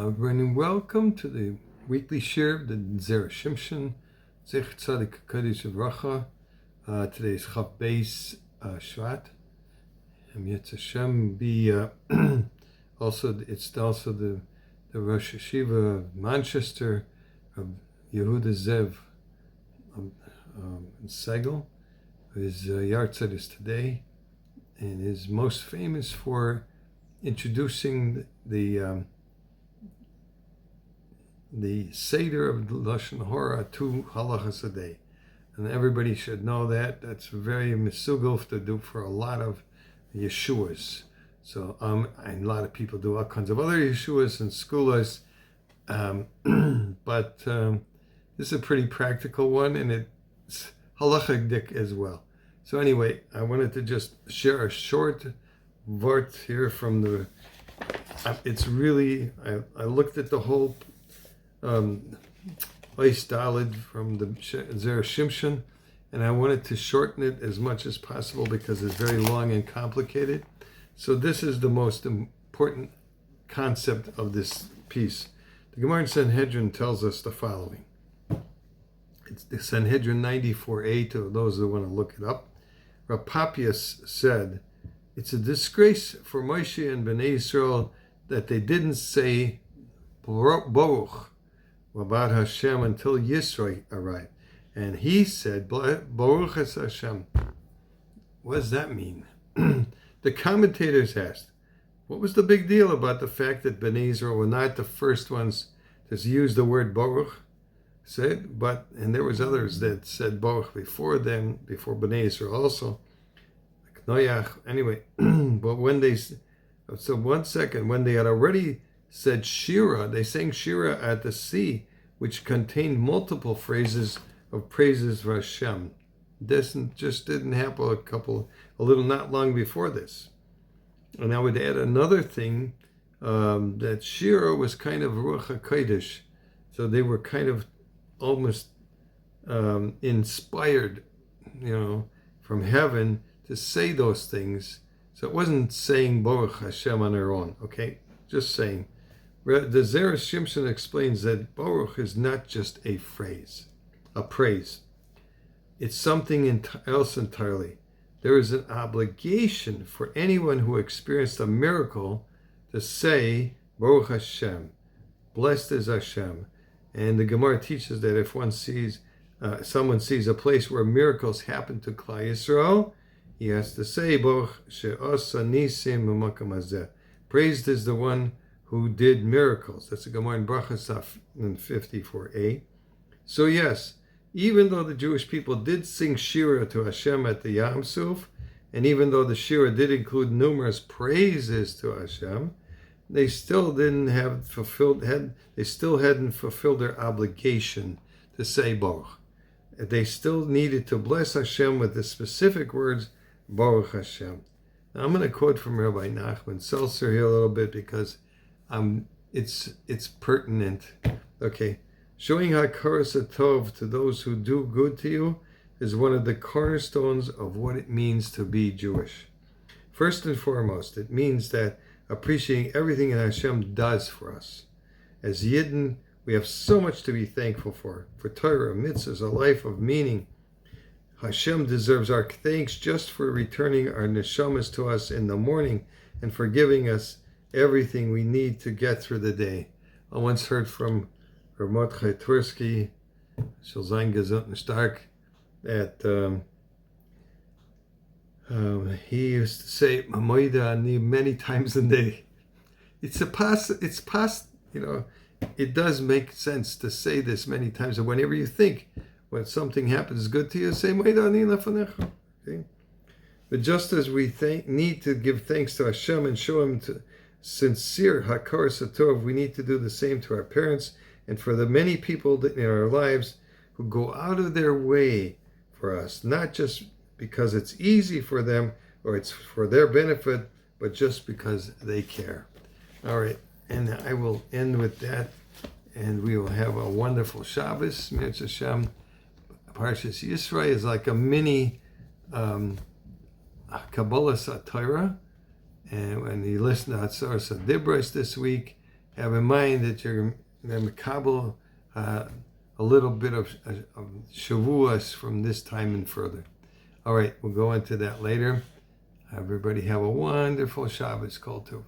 Everyone, and welcome to the weekly share of the Zera Shimshon, Zech Tzadik Kodesh Uvracha. Today is Chav Beis Shvat. Yetz Hashem be it's also the Rosh Yeshiva of Manchester of Yehuda Zev Segel. His Yartzeit is today, and is most famous for introducing the Seder of Lashon Hora to halachas a day. And everybody should know that. That's very misuguf to do for a lot of Yeshuas. So, and a lot of people do all kinds of other Yeshuas and skulas. But this is a pretty practical one, and it's halachic as well. So anyway, I wanted to just share a short vart here from the, it's really, I looked at the whole Ois Dalid from the Zera Shimshon, and I wanted to shorten it as much as possible because it's very long and complicated. So this is the most important concept of this piece. The Gemara in Sanhedrin tells us the following. It's the Sanhedrin 94a, to those who want to look it up. Rav Papias said, it's a disgrace for Moshe and Bnei Yisrael that they didn't say Baruch about Hashem until Yisro arrived. And he said, Baruch es Hashem. What does that mean? The commentators asked, what was the big deal about the fact that Bnei Yisrael were not the first ones to use the word Baruch? And there was others that said Baruch before them, before Bnei Yisrael also. Anyway, but when they had already said Shira, they sang Shira at the sea, which contained multiple phrases of praises for Hashem. This just didn't happen not long before this. And I would add another thing, that Shira was kind of Ruach HaKodesh. So they were kind of almost inspired, from heaven to say those things. So it wasn't saying Baruch Hashem on their own, okay? Just saying. The Zera Shimshon explains that Baruch is not just a praise. It's something else entirely. There is an obligation for anyone who experienced a miracle to say Baruch Hashem, blessed is Hashem. And the Gemara teaches that if someone sees a place where miracles happen to Klal Yisrael, he has to say Baruch she'asa nisim b'makom hazeh. Praised is the one who did miracles. That's a Gemara in Brachos in 54a. So yes, even though the Jewish people did sing Shira to Hashem at the Yam Suf, and even though the Shira did include numerous praises to Hashem, they still hadn't fulfilled their obligation to say Baruch. They still needed to bless Hashem with the specific words Baruch Hashem. Now I'm going to quote from Rabbi Nachman Seltzer here a little bit because it's pertinent. Okay, showing hakaras hatov to those who do good to you is one of the cornerstones of what it means to be Jewish. First and foremost, it means that appreciating everything that Hashem does for us. As Yidden, we have so much to be thankful for Torah, mitzvahs, a life of meaning. Hashem deserves our thanks just for returning our neshamas to us in the morning and for giving us everything we need to get through the day. I once heard from Mordechai Twersky, shall sein gesund und stark, that he used to say Mamoida Ani many times a day. It does make sense to say this many times. And whenever you think when something happens good to you, say Mamoida Ani lefanecha. Okay? But just as we need to give thanks to Hashem and show Him to sincere hakaras hatov, we need to do the same to our parents and for the many people in our lives who go out of their way for us, not just because it's easy for them or it's for their benefit, but just because they care. All right, and I will end with that, and we will have a wonderful Shabbos. Mirz Hashem. Parshas Yisro is like a mini Kabbalah Torah, and when you listen to Hatzaras Dibros this week, have in mind that you're makabel a little bit of shavuos from this time and further. All right, we'll go into that later. Everybody have a wonderful Shabbos, Kol Tov.